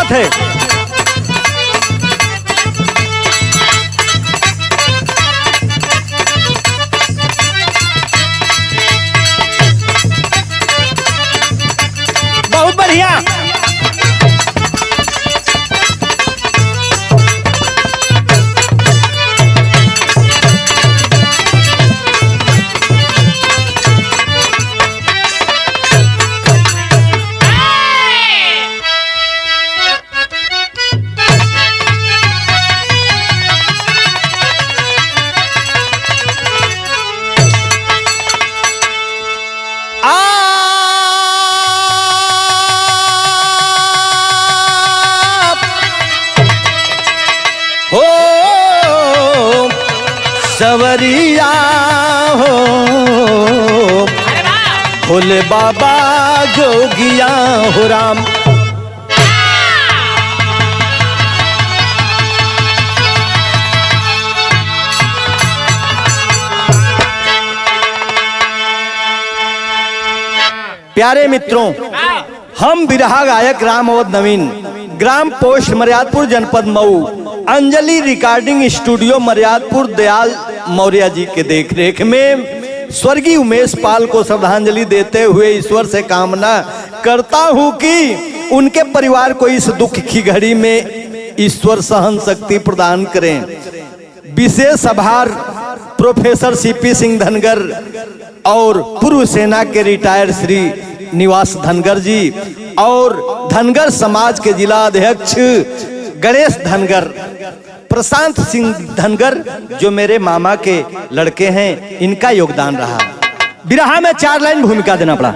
बात है। बहुत बढ़िया। सवरिया हो भोले बाबा जोगिया हो राम। प्यारे मित्रों, हम बिरहा गायक राम अवध नवीन, ग्राम पोस्ट मर्यादपुर, जनपद मऊ, अंजलि रिकॉर्डिंग स्टूडियो मर्यादपुर, दयाल मौर्य जी के देखरेख में स्वर्गीय उमेश पाल को श्रद्धांजलि देते हुए ईश्वर से कामना करता हूं कि उनके परिवार को इस दुख की घड़ी में ईश्वर सहन शक्ति प्रदान करें। विशेष आभार प्रोफेसर सीपी सिंह धनगर और पूर्व सेना के रिटायर्ड श्री निवास धनगर जी और धनगर समाज के जिला अध्यक्ष गणेश धनगर, प्रशांत सिंह धनगर जो मेरे मामा के लड़के हैं, इनका योगदान रहा। बिरहा में 4 लाइन भूमिका देना पड़ा।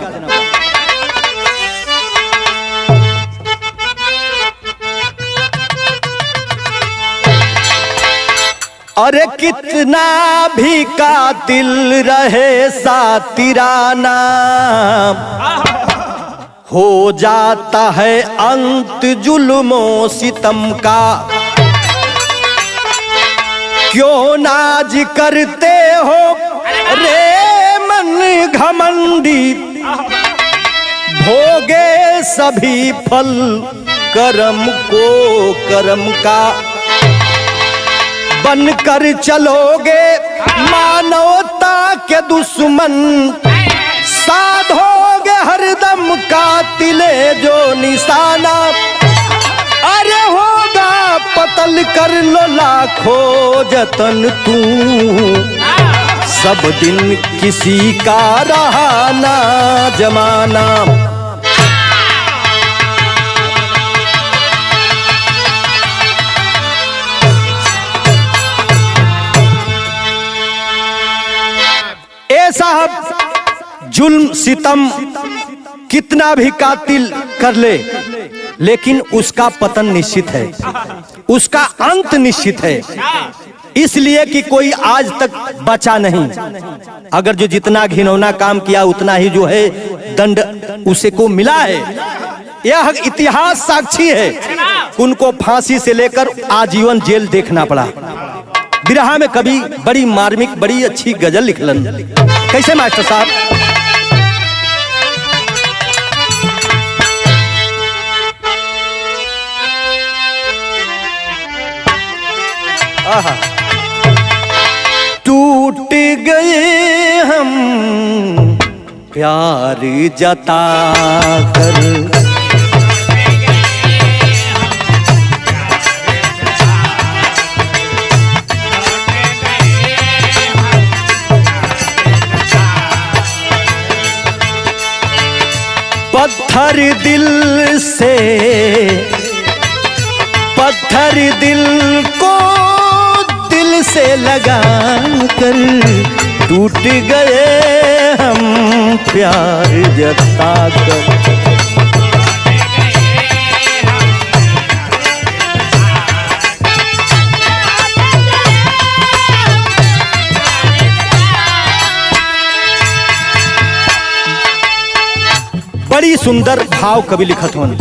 अरे कितना भी कातिल रहे सातिराना, हो जाता है अंत जुल्मों सितम का। क्यों नाज करते हो रे मन घमंडी, भोगे सभी फल कर्म को कर्म का। बनकर चलोगे मानवता के दुश्मन, साधोगे हरदम कातिले जो निशाना। अरे होगा पतल कर लो लाखों जतन तू, सब दिन किसी का रहा ना जमाना। साहब जुल्म सितम कितना भी कातिल कर ले, लेकिन उसका पतन निश्चित है, उसका अंत निश्चित है। इसलिए कि कोई आज तक बचा नहीं। अगर जो जितना घिनौना काम किया उतना ही जो है दंड उसे को मिला है। यह इतिहास साक्षी है। उनको फांसी से लेकर आजीवन जेल देखना पड़ा। बिरहा में कभी बड़ी मार्मिक बड़ी अच्छी गजल लिखलन। कैसे मास्टर साहब? टूट गए हम प्यार जता कर, पत्थर दिल से पत्थर दिल को दिल से लगा कर, टूट गए हम प्यार जता कर। बड़ी सुंदर भाव कवि लिखत होन।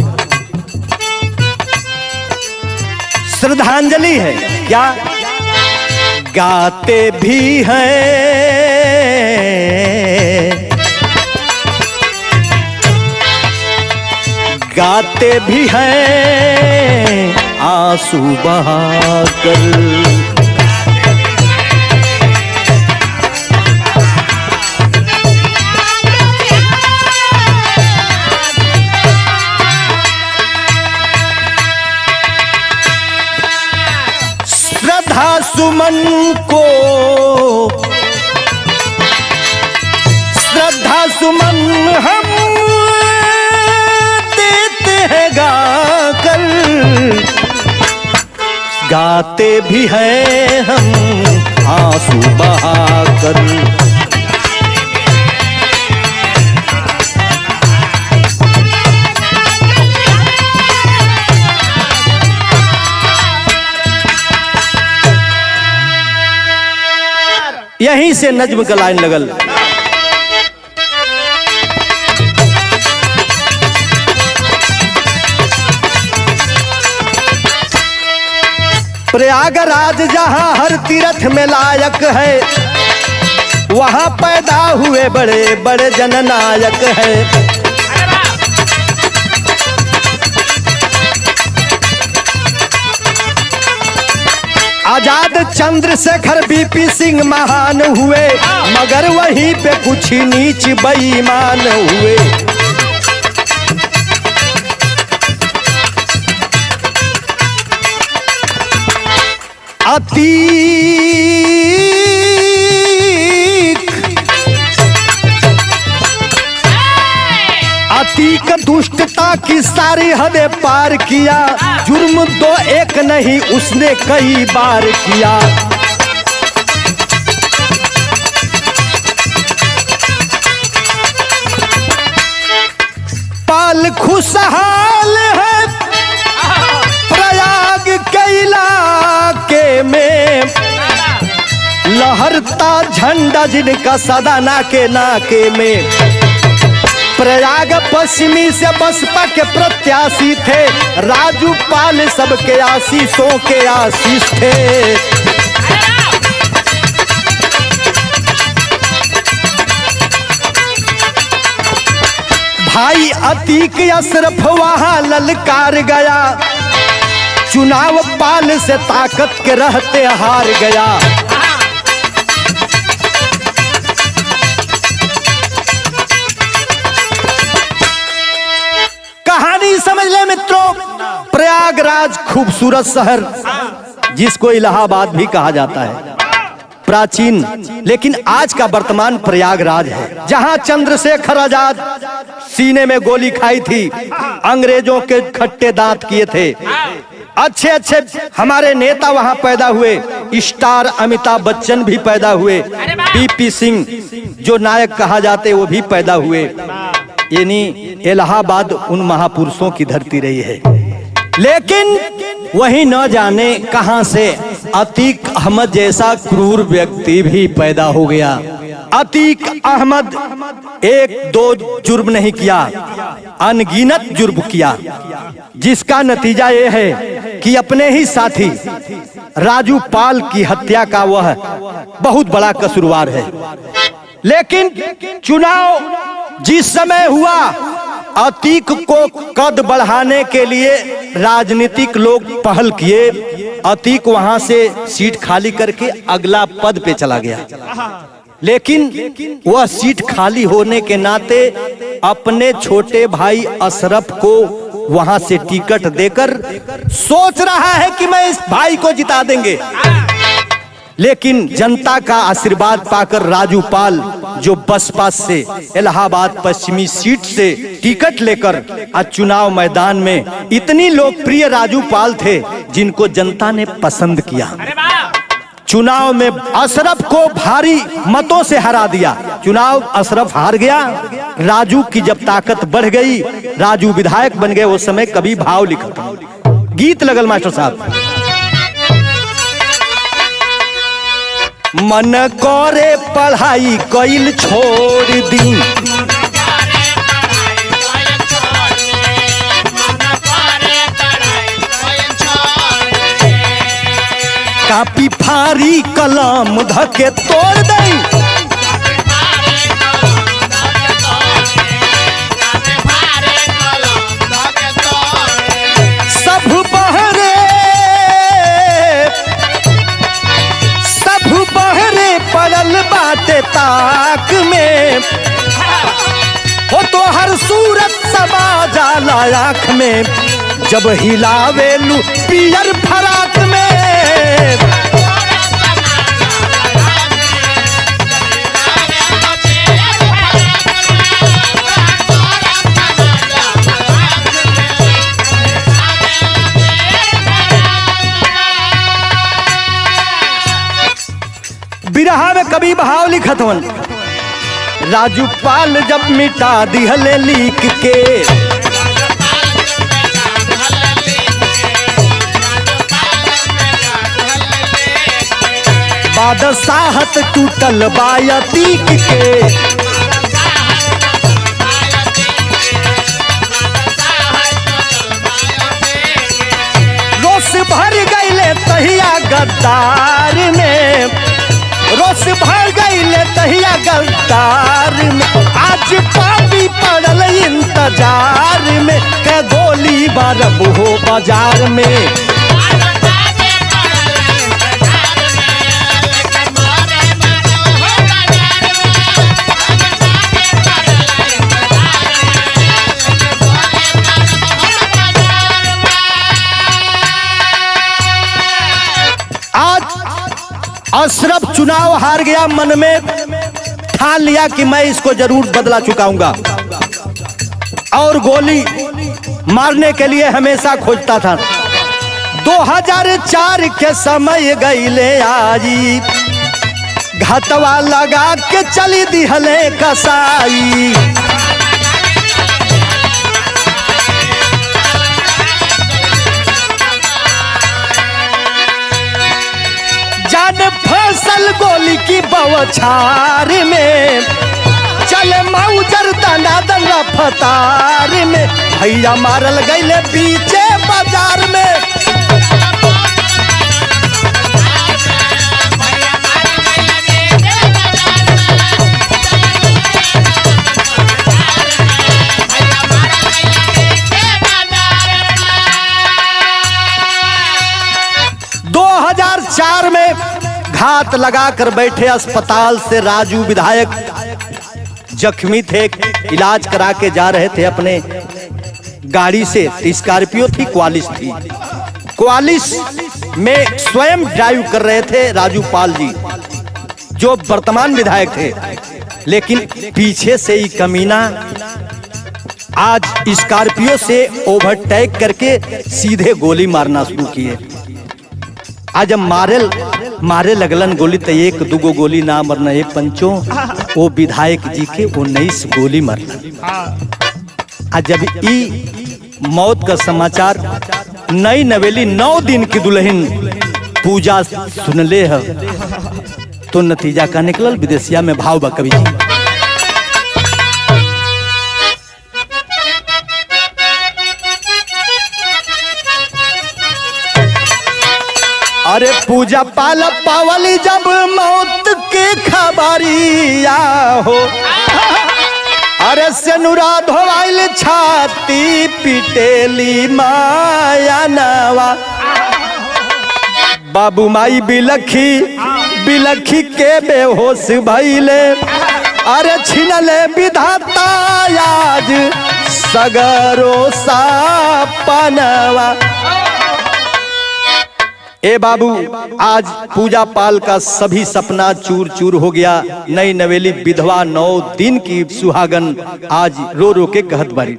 श्रद्धांजलि है क्या? गाते भी हैं, गाते भी हैं आंसू बहाकर। श्रद्धा सुमन को श्रद्धा सुमन हम देते हैं गाकर, गाते भी हैं हम आंसू बहाकर। यहीं से नज्म का लाइन लगल। प्रयागराज जहां हर तीर्थ में लायक है, वहां पैदा हुए बड़े बड़े जननायक है। आजाद चंद्रशेखर बीपी सिंह महान हुए, मगर वहीं पे कुछ नीच बेईमान हुए। अतीक दुष्टता की सारी हदें पार किया, जुर्म दो एक नहीं उसने कई बार किया। पाल खुशहाल है प्रयाग के इलाके में, लहरता झंडा जिनका सदा नाके नाके में। प्रयाग पश्चिमी से बसपा के प्रत्याशी थे, राजू पाल सबके आशीषों के आशीष थे। भाई अतीक अशरफ वहां ललकार गया, चुनाव पाल से ताकत के रहते हार गया। कहानी समझ ले मित्रों, प्रयागराज खूबसूरत शहर जिसको इलाहाबाद भी कहा जाता है, प्राचीन लेकिन आज का वर्तमान प्रयागराज है, जहां चंद्रशेखर आजाद सीने में गोली खाई थी, अंग्रेजों के खट्टे दांत किए थे। अच्छे अच्छे हमारे नेता वहां पैदा हुए, स्टार अमिताभ बच्चन भी पैदा हुए, बीपी सिंह जो नायक कहा जाते वो भी पैदा हुए। यानी इलाहाबाद उन महापुरुषों की धरती रही है। लेकिन वही न जाने कहां से अतीक अहमद जैसा क्रूर व्यक्ति भी पैदा हो गया। अतीक अहमद एक दो जुर्म नहीं किया, अनगिनत जुर्म किया, जिसका नतीजा यह है कि अपने ही साथी राजू पाल की हत्या का वह बहुत बड़ा कसूरवार है। लेकिन चुनाव जिस समय हुआ, अतीक को कद बढ़ाने के लिए राजनीतिक लोग पहल किए। अतीक वहां से सीट खाली करके अगला पद पे चला गया, लेकिन वह सीट खाली होने के नाते अपने छोटे भाई अशरफ को वहां से टिकट देकर सोच रहा है कि मैं इस भाई को जिता देंगे। लेकिन जनता का आशीर्वाद पाकर राजू पाल जो बसपा से इलाहाबाद पश्चिमी सीट से टिकट लेकर आज चुनाव मैदान में, इतनी लोकप्रिय राजू पाल थे जिनको जनता ने पसंद किया। चुनाव में अशरफ को भारी मतों से हरा दिया। चुनाव अशरफ हार गया, राजू की जब ताकत बढ़ गई, राजू विधायक बन गए। उस समय कभी भाव लिखा, गीत लगल मास्टर साहब, मन करे पढ़ाई कइल छोड़ दी, कापी फारी कलम धके तोड़ दई, पड़ल बाटे ताक में, हो तो हर सूरत समा जाला आँख में, जब हिलावेलू पियर फराक में। बिरहा में कभी बहाव लिखतवन, राजू पाल जब मिटा दिहले लिख के, बादशाहत टूटल बायतीक के, रोस भर गईले तहिया गद्दार में, रोस भर गईले तहिया गद्दार में, आज पापी पड़ल इंतजार में, के गोली बारब हो बाजार में। अशरफ चुनाव हार गया, मन में ठान लिया कि मैं इसको जरूर बदला चुकाऊंगा, और गोली मारने के लिए हमेशा खोजता था। 2004 के समय गईले आई, घाटवा लगा के चली दिहले कसाई, फसल गोली की बौछार में, चले मऊजर दनादन रफ्तार में, भैया मारल गईले पीछे बाजार में। घात लगाकर बैठे अस्पताल से राजू विधायक जख्मी थे, इलाज करा के जा रहे थे अपने गाड़ी से। स्कॉर्पियो थी, क्वालिस थी, क्वालिस में स्वयं ड्राइव कर रहे थे राजू पाल जी जो वर्तमान विधायक थे, लेकिन पीछे से ही कमीना आज स्कॉर्पियो से ओवरटेक करके सीधे गोली मारना शुरू किए। आज जब मारे लगलन गोली तो एक दुगो गोली ना मरना है पंचों, वो विधायक जी के 19 गोली मरना। आज जब ई मौत का समाचार नई नवेली 9 दिन की दुल्हन पूजा सुनले है तो नतीजा का निकलल विदेशिया में भाव बा कवि जी। अरे पूजा पाल पावली जब मौत के खबरिया हो, अरे सेनुरा धोवाइल छाती पिटेली माया नवा, बाबू माई बिलखी बिलखी के बेहोश भइले, अरे छिनले विधाता आज सगरो सपनवा। ए बाबू आज पूजा पाल का सभी सपना चूर चूर हो गया। नई नवेली विधवा 9 दिन की सुहागन आज रो रो के कहत बारी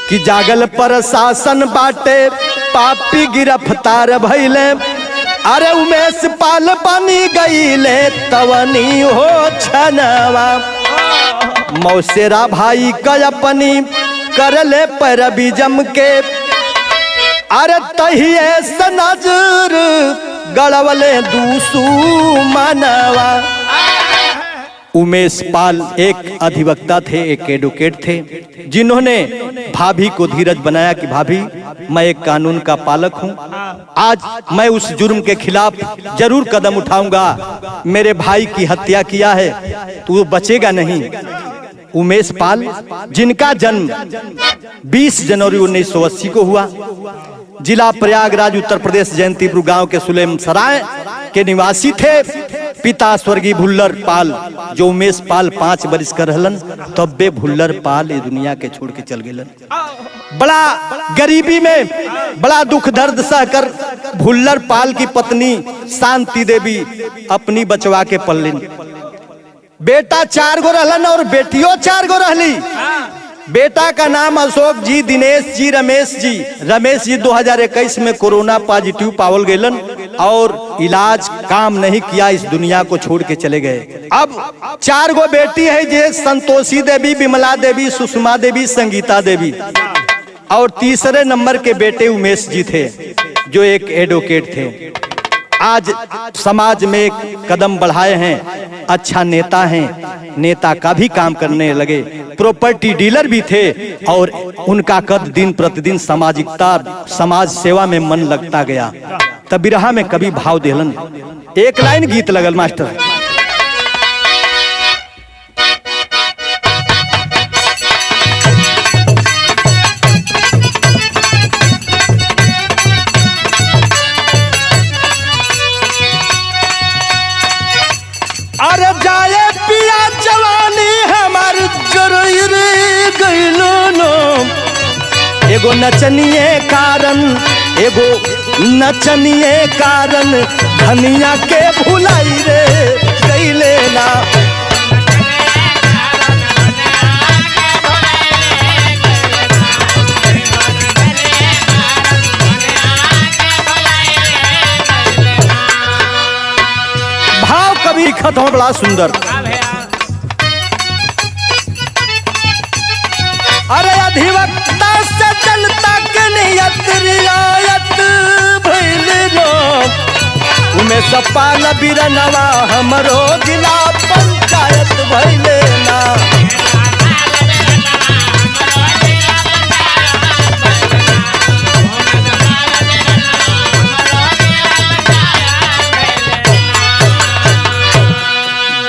कि जागल पर शासन बाटे पापी गिरफ्तार भइले, अरे उमेश पाल बनी गईले तवनी हो छनवा, मौसेरा भाई का अपनी करले पर बीजम के, अरे तहिए से नजर गड़वले दूसू मनवा। उमेश पाल एक अधिवक्ता थे, एक एडवोकेट थे, जिन्होंने भाभी को धीरज बनाया कि भाभी मैं एक कानून का पालक हूं, आज मैं उस जुर्म के खिलाफ जरूर कदम उठाऊंगा, मेरे भाई की हत्या किया है तो बचेगा नहीं। उमेश पाल जिनका जन्म 20 जनवरी 1980 को हुआ, जिला प्रयागराज उत्तर प्रदेश जयंतीपुर गांव के सुलेम सराय के निवासी थे। पिता स्वर्गीय भुल्लर पाल जो उमेश पाल 5 बरिस कर रहलन, तब्बे भुल्लर पाल ये दुनिया के छोड़ के चल गेलन। बड़ा गरीबी में बड़ा दुख दर्द सहकर भुल्लर पाल की पत्नी शांति देवी अपनी बचवा के पल्लिन। बेटा 4 गो रहलन और बेटियों 4 गो रहली। बेटा का नाम अशोक जी, दिनेश जी, रमेश जी। रमेश जी 2021 में कोरोना पॉजिटिव पावल गेलन और इलाज काम नहीं किया, इस दुनिया को छोड़ के चले गए। अब 4 गो बेटी है, जे संतोषी देवी, विमला देवी, सुषमा देवी, संगीता देवी, और तीसरे नंबर के बेटे उमेश जी थे जो एक एडवोकेट थे। आज समाज में एक कदम बढ़ाए हैं, अच्छा नेता हैं, नेता का भी काम करने लगे, प्रॉपर्टी डीलर भी थे और उनका कद दिन प्रतिदिन सामाजिकता समाज सेवा में मन लगता गया। तब बिरहा में कभी भाव देलन, एक लाइन गीत लगल मास्टर। अरे जाए पिया जवानी हमार जरूर गइलो नो, एगो नचनिए कारण, एगो नचनिए कारण धनिया के भुलाई रे गइले ना। खत्म बड़ा सुंदर। अरे अधिवक्ता से जनता के नियत रियायत भइल नो, उमेश पाल बिरनवा हमरो जिला पंचायत भइल ना।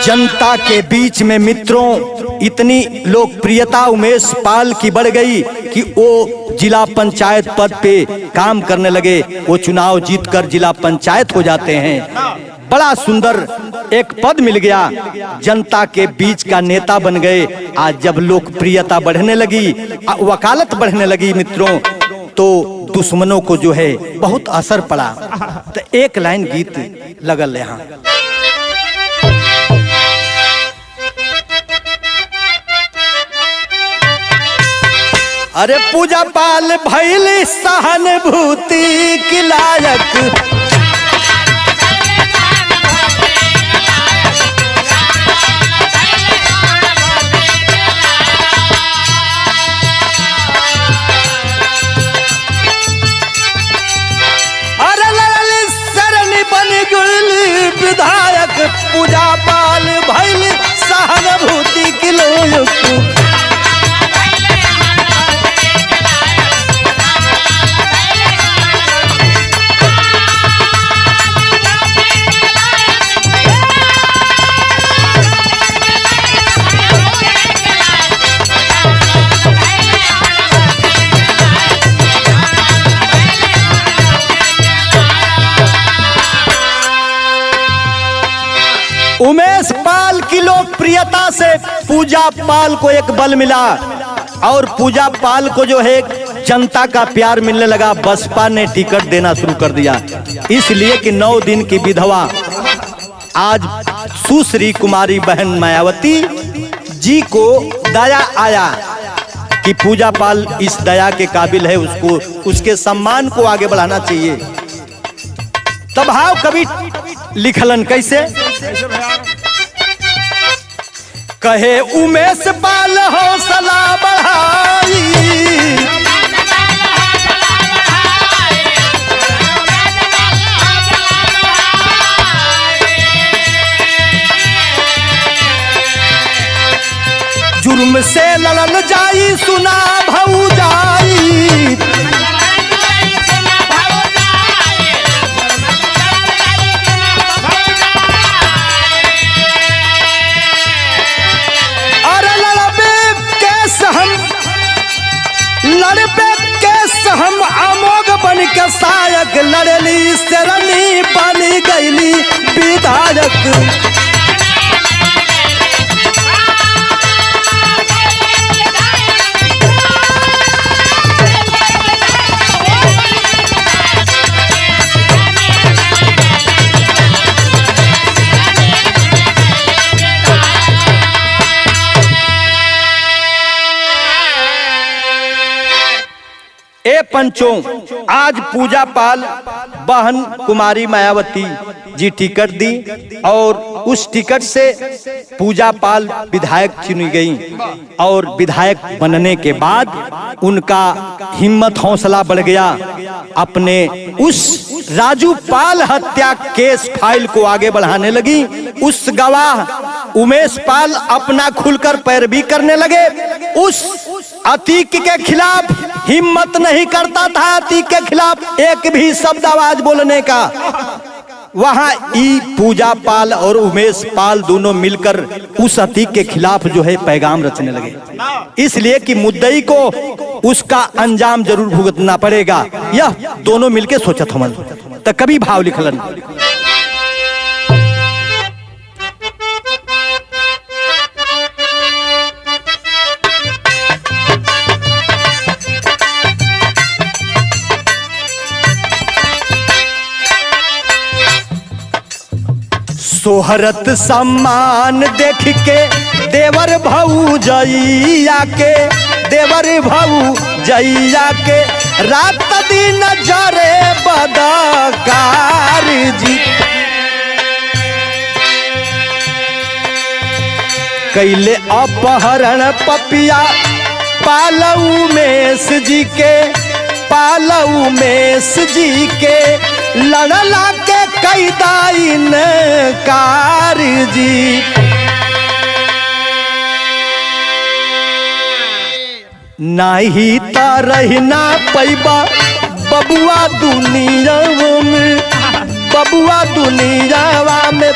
जनता के बीच में मित्रों इतनी लोकप्रियता उमेश पाल की बढ़ गई कि वो जिला पंचायत पद पे काम करने लगे। वो चुनाव जीतकर जिला पंचायत हो जाते हैं। बड़ा सुंदर एक पद मिल गया, जनता के बीच का नेता बन गए। आज जब लोकप्रियता बढ़ने लगी, वकालत बढ़ने लगी मित्रों, तो दुश्मनों को जो है बहुत असर पड़ा। तो एक लाइन गीत लगल यहाँ। अरे पूजा पाल भइल सहानुभूति की लायक, अरे ललित सरनी बन गइल विधायक, पूजा पाल भइल सहानुभूति की लायक। उमेश पाल की लोकप्रियता से पूजा पाल को एक बल मिला और पूजा पाल को जो है जनता का प्यार मिलने लगा। बसपा ने टिकट देना शुरू कर दिया, इसलिए कि 9 दिन की विधवा आज सुश्री कुमारी बहन मायावती जी को दया आया कि पूजा पाल इस दया के काबिल है, उसको उसके सम्मान को आगे बढ़ाना चाहिए। तब भाव कवि लिखलन कैसे? कहे उमेश पाल हौसला बढ़ाई, जुर्म से लड़ल जाई सुना भौजाई, लड़बे केस हम अमोघ बन के सायक लड़ली शेरनी बनी गईली विधायक। ए पंचों, आज पूजा पाल बहन कुमारी मायावती जी टिकट दी और उस टिकट से पूजा पाल विधायक चुनी गई और विधायक बनने के बाद उनका हिम्मत हौसला बढ़ गया। अपने उस राजू पाल हत्या केस फाइल को आगे बढ़ाने लगी। उस गवाह उमेश पाल अपना खुलकर पैरवी करने लगे। उस अतीक के खिलाफ हिम्मत नहीं करता था, अतीक के खिलाफ एक भी शब्द आवाज बोलने का। वहां ई पूजा पाल और उमेश पाल दोनों मिलकर उस अतीक के खिलाफ जो है पैगाम रचने लगे, इसलिए कि मुद्दई को उसका अंजाम जरूर भुगतना पड़ेगा। यह दोनों मिलकर सोचत हमन तो कभी भाव लिखलन। सोहरत सम्मान देख के देवर भऊ जइया के, देवर भऊ जइया के रात दिन जरे बदकार जी। कैले अपहरण पपिया पालऊ मेष जी के, पालऊ मेष जी के लड़ला के कैदाइन कार जी। नहीं तो रहना पैबा बबुआ दुनिया में, बबुआ दुनियावा में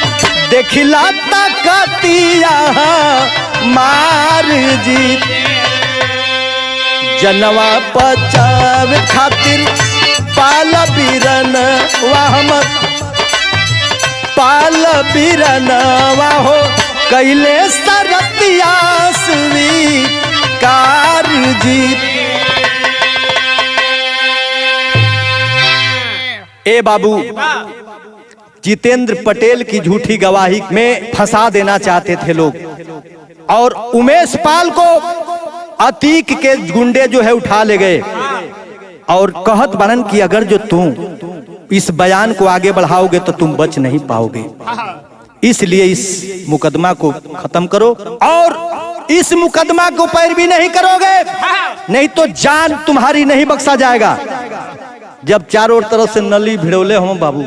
देखला तकतिया मार जी। जनवा बचाव खातिर पाल बीरन वाहमत, पाल बीरन वाहो कैले सरतिया स्वीकार जी। ए बाबू, जितेंद्र पटेल की झूठी गवाही में फंसा देना चाहते थे लोग और उमेश पाल को अतीक के गुंडे जो है उठा ले गए और कहत बनन कि अगर जो तुम इस बयान को आगे बढ़ाओगे तो तुम बच नहीं पाओगे, इसलिए इस मुकदमा को खत्म करो और इस मुकदमा को पैरवी नहीं करोगे नहीं तो जान तुम्हारी नहीं बख्शा जाएगा। जब चारों तरफ से नली भिड़ोले हम बाबू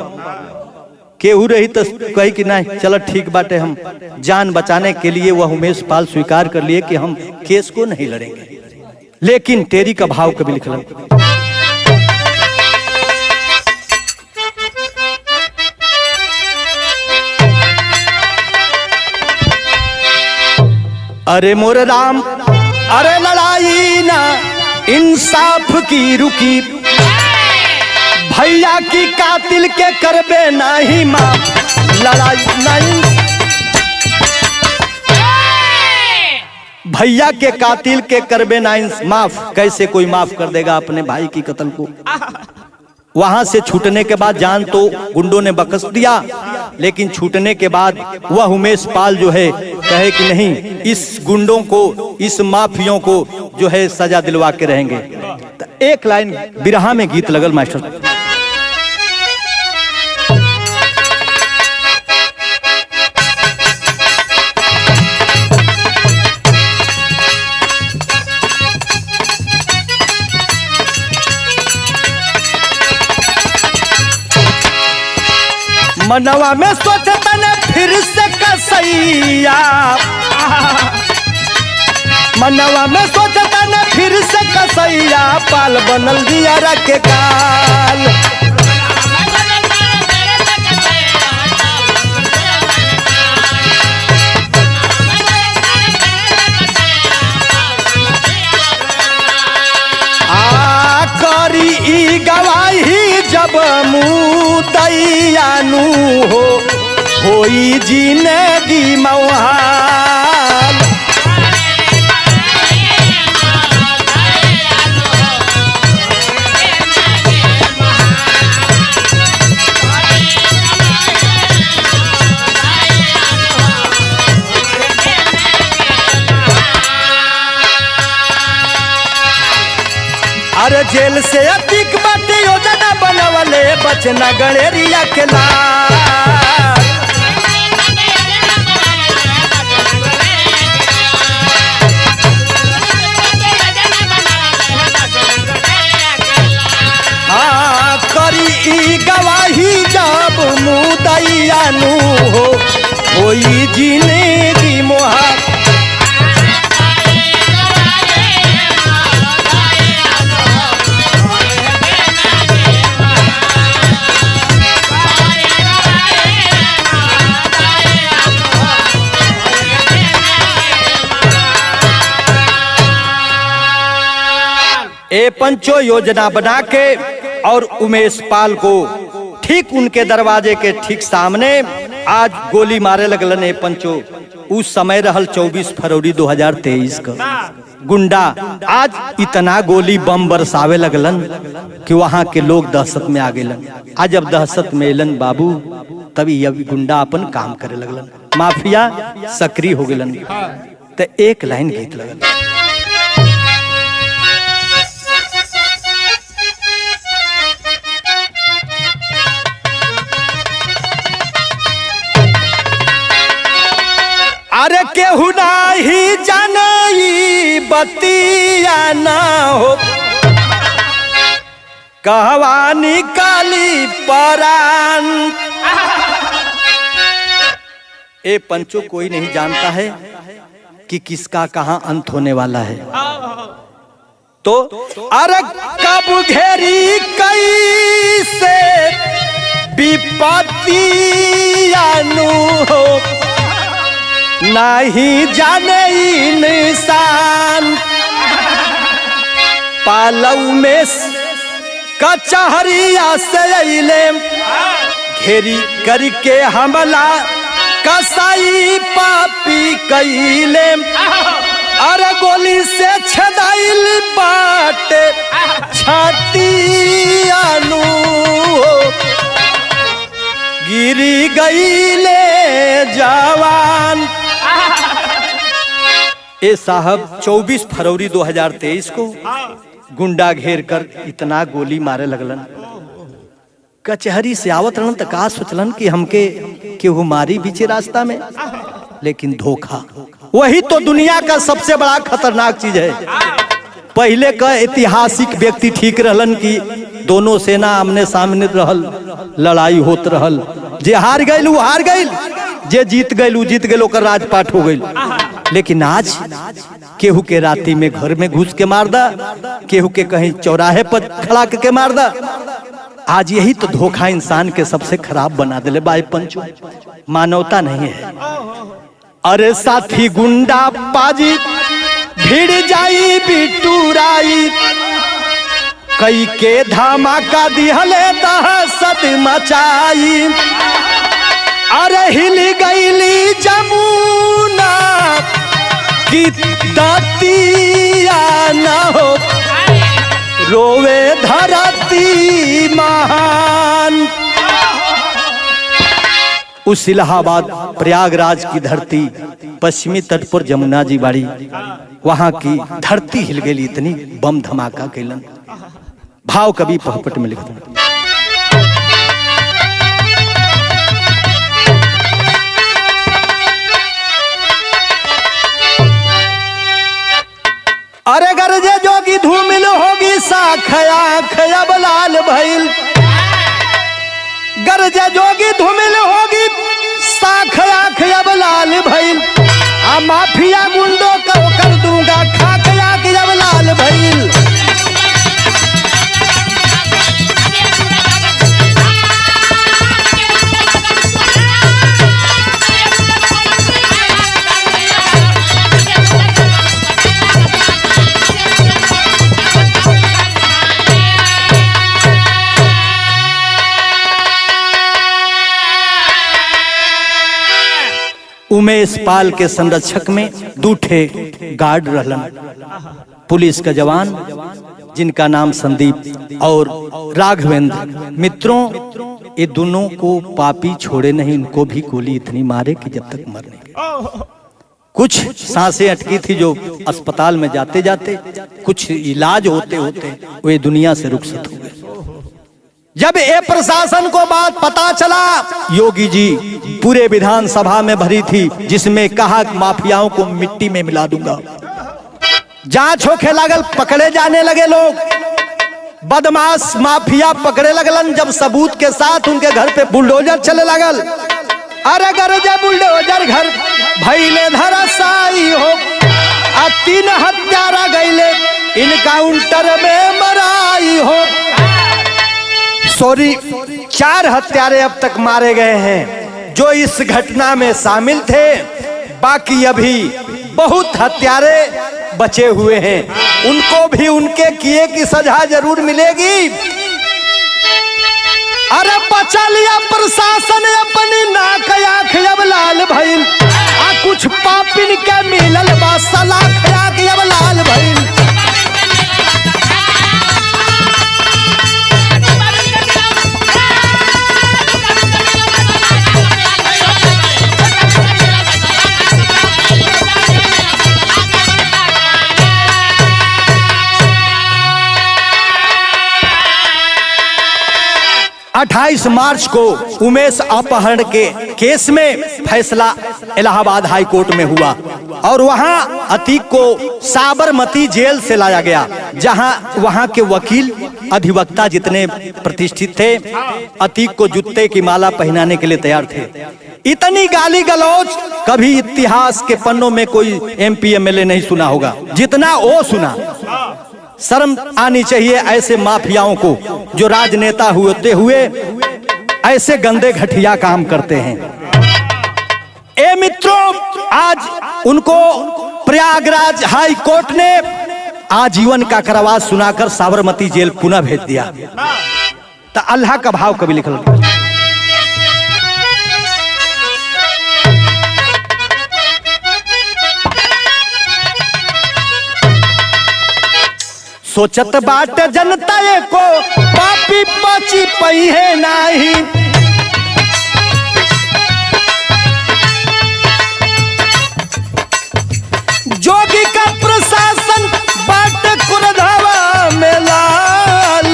केहू रही तो कही कि नहीं चलो ठीक बाटे, हम जान बचाने के लिए वह उमेश पाल स्वीकार कर लिए कि हम केस को नहीं लड़ेंगे। लेकिन तेरी का भाव कभी लिखलन। अरे मोर राम, अरे लड़ाई ना इंसाफ की रुकी, भैया की कातिल के करबे नहीं माफ, लड़ाई नहीं। भैया के कातिल के करबे नहीं माफ, कैसे कोई माफ कर देगा अपने भाई की कत्ल को। वहां से छूटने के बाद जान तो गुंडों ने बख्श दिया, लेकिन छूटने के बाद वह उमेश पाल जो है कहे कि नहीं, इस गुंडों को, इस माफियों को जो है सजा दिलवा के रहेंगे। तो एक लाइन बिरहा में गीत लगल मास्टर। मनवा में सोचता न फिर से कसैया, मनवा में सोचता न फिर से कसैया, पाल बनल दिया रखे काल। आ करी ई गवाही नु होई जिंदगी मौहाल। अरे जेल से अधिक बाटे योजना बनवले बचना गणेरिया के लाल। हाँ करी ई गवाही जब मुदैया नु होई जिंदगी मोहाल। ए पंचो योजना बना के और उमेश पाल को ठीक उनके दरवाजे के ठीक सामने आज गोली मारे लगलन। ए पंचो उस समय रहल 24 फरवरी 2023 का गुंडा आज इतना गोली बम बरसावे लगलन कि वहां के लोग दहशत में आ गेलन। आज जब दहशत में एलन बाबू तभी अब गुंडा अपन काम करे लगलन, माफिया सक्रिय हो गेलन। तो एक लाइन गीत लगल। अरे केहू नाही जानई बतिया ना हो कहवा निकाली परान। ए पंचो कोई नहीं जानता है कि किसका कहां अंत होने वाला है। तो अरे कब घेरी कैसे विपत्तिया नु हो नहीं जाने इंसान। पालऊ में कचहरिया से अइले घेरी करके हमला कसाई पापी कइले। अरे गोली से छदाइल बाटे छातिया नु गिरी गईले जवान। ए साहब 24 फरवरी 2023 को गुंडा घेर कर इतना गोली मारे लगलन। कचहरी से आवत रहन त का सोचलन कि हमके केहू मारी बीचे रास्ता में, लेकिन धोखा। वही तो दुनिया का सबसे बड़ा खतरनाक चीज है। पहले का ऐतिहासिक व्यक्ति ठीक रहलन कि दोनों सेना आमने सामने रहल, लड़ाई होत रहल। जे हार गइल वो हार गइल, जे जीत गइल वो जीत गइल, ओकर राजपाट हो गइल। लेकिन आज केहू के राती में घर में घुस के मार दा, केहू के कहीं चौराहे पर खड़ा के मार दा। आज यही तो धोखा इंसान के सबसे खराब बना दिले बाई पंचो। मानवता नहीं है। अरे साथी गुंडा पाजी भिड़ जाई बिटूराई कई के धमाका दिहले दहशत मचाई। अरे हिल गईली जमुना की दातिया न हो रोवे धरती महान। उस इलाहाबाद प्रयागराज की धरती, पश्चिमी तट पर जमुना जी बाड़ी, वहां की धरती हिल गई। इतनी बम धमाका कैलन। भाव कवि पोहपट में लिखते। अरे गरजे जोगी धूमिल होगी साखया खयब लाल भइल। गरजे जोगी धूमिल होगी साखया खयब लाल भइल। आ माफिया गुंडों को कर दूंगा खाकया खयब लाल भइल। नेपाल के संरक्षक में 2 ठे गार्ड रहलन, पुलिस का जवान, जिनका नाम संदीप और राघवेंद्र। मित्रों, ये दोनों को पापी छोड़े नहीं, इनको भी गोली इतनी मारे कि जब तक मर नहीं। कुछ सांसें अटकी थी जो अस्पताल में जाते जाते, कुछ इलाज होते होते वे दुनिया से रुखसत हो गए। जब ये प्रशासन को बात पता चला, योगी जी पूरे विधानसभा में भरी थी, जिसमें कहा माफियाओं को मिट्टी में मिला दूंगा। जांच होखे लागल, पकड़े जाने लगे लोग, बदमाश माफिया पकड़े लगलन। जब सबूत के साथ उनके घर पे बुलडोजर चले लगल, अरे गरजे बुलडोजर घर भइले धराशायी हो, 3 हत्यारा गइले इनकाउंटर में मराई हो। सॉरी, 4 हत्यारे अब तक मारे गए हैं जो इस घटना में शामिल थे। बाकी अभी बहुत हत्यारे बचे हुए हैं, उनको भी उनके किए की सजा जरूर मिलेगी। अरे बचा लिया प्रशासन अपनी नाक आँख अब लाल भइल, कुछ पापिन के मिलल बा सलाख आँख अब लाल भइल। अट्ठाईस मार्च को उमेश अपहरण के केस में फैसला इलाहाबाद हाई कोर्ट में हुआ और वहां अतीक को साबरमती जेल से लाया गया, जहां वहां के वकील अधिवक्ता जितने प्रतिष्ठित थे, अतीक को जूते की माला पहनाने के लिए तैयार थे। इतनी गाली गलौज कभी इतिहास के पन्नों में कोई MP MLA नहीं सुना होगा जितना वो सुना। शर्म आनी चाहिए ऐसे माफियाओं को जो राजनेता होते हुए ऐसे गंदे घटिया काम करते हैं। ए मित्रों, आज उनको प्रयागराज हाई कोर्ट ने आजीवन का कारावास सुनाकर साबरमती जेल पुनः भेज दिया। तो अल्लाह का भाव कभी लिखल, सोचत बाट जनता को पापी बची पई है नाही, जोगी का प्रशासन बाट कुरधावा में लाल।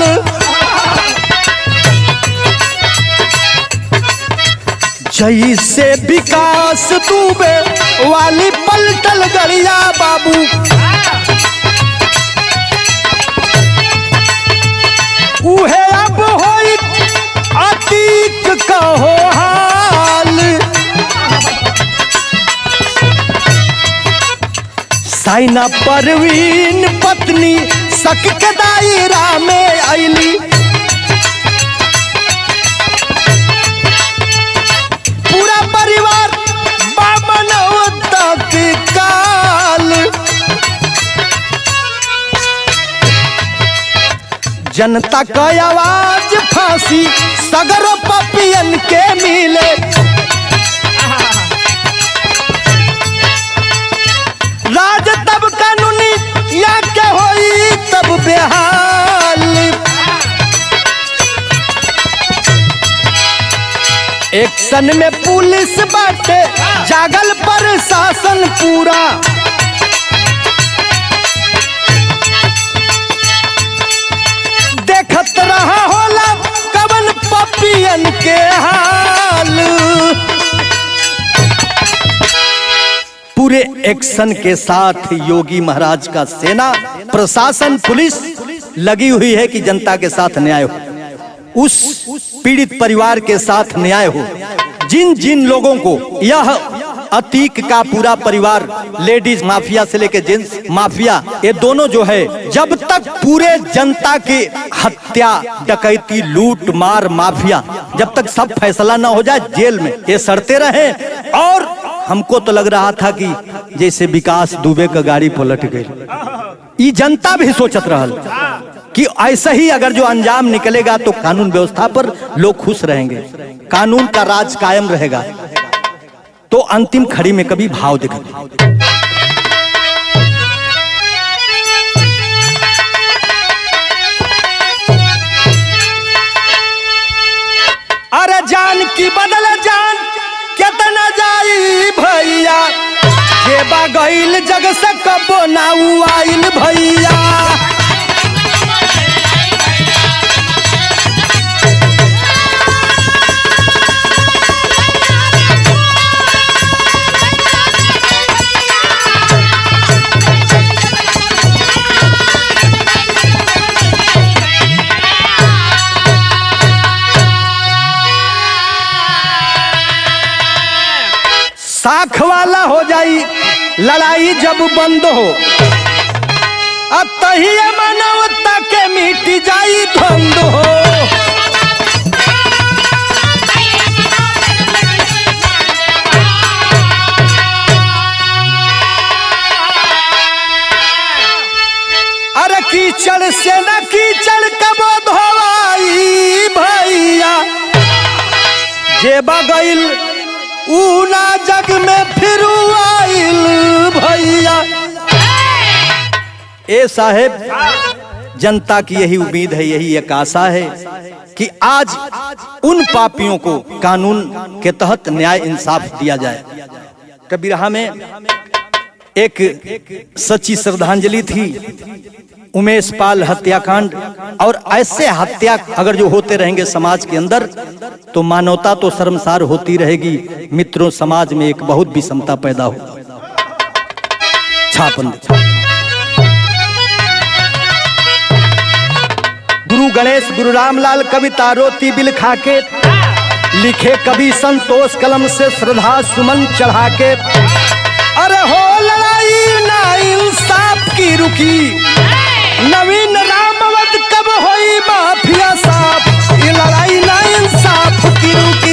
जैसे विकास दुबे वाली पलटल गड़िया बाबू, उहे अब होई अतीक का हो हाल। साइना परवीन पत्नी शक के दायरा में आईली, पूरा परिवार बामनवता के काल। जनता का आवाज फांसी सगरो पपियन के मिले, राज तब कानूनी या के होई तब बेहाल। एक्शन में पुलिस बाटे जागल प्रशासन पूरा, देखत रहा होला कवन पपियन के हाल। पूरे एक्शन के साथ योगी महाराज का सेना, प्रशासन, पुलिस लगी हुई है कि जनता के साथ न्याय हो, उस पीड़ित परिवार के साथ न्याय हो। जिन जिन लोगों को यह अतीक का पूरा परिवार, लेडीज माफिया से लेकर जेंट्स माफिया, ये दोनों जो है, जब तक पूरे जनता की हत्या, डकैती, लूट मार, माफिया, जब तक सब फैसला ना हो जाए, जेल में ये सड़ते रहे। और हमको तो लग रहा था कि जैसे विकास दुबे का गाड़ी पलट गई। ये जनता भी सोचत रहल कि ऐसा ही अगर जो अंजाम निकलेगा तो कानून व्यवस्था पर लोग खुश रहेंगे, कानून का राज कायम रहेगा। तो अंतिम खड़ी में कभी भाव दिखा। अरे जान की बदल जान कितना जाई भैया, जे बगैल जग से कबो ना आइल भैया। साख वाला हो जाई लड़ाई जब बंद हो, अब तही मानवता के मिट जाई धंध हो। अरे कीचड़ से न कीचड़ कबो धोवाई भैया, जे बगैल ऊना जग में फिर आइल भैया। ए साहेब, जनता की यही उम्मीद है, यही एक आशा है कि आज उन पापियों को कानून के तहत न्याय इंसाफ दिया जाए। कबीरहा में एक सच्ची श्रद्धांजलि थी उमेश पाल हत्याकांड, और ऐसे हत्या अगर जो होते रहेंगे समाज के अंदर तो मानवता तो शर्मसार होती रहेगी। मित्रों, समाज में एक बहुत विषमता पैदा हो। छापन गुरु गणेश गुरु रामलाल कविता रोती बिल खाके लिखे कवि संतोष कलम से श्रद्धा सुमन चढ़ा के। अरे हो लड़ाई ना इंसाफ की रुकी, नवीन रामवत कब होई माफिया साफ, ये लड़ाई ना इंसाफ की रुकी।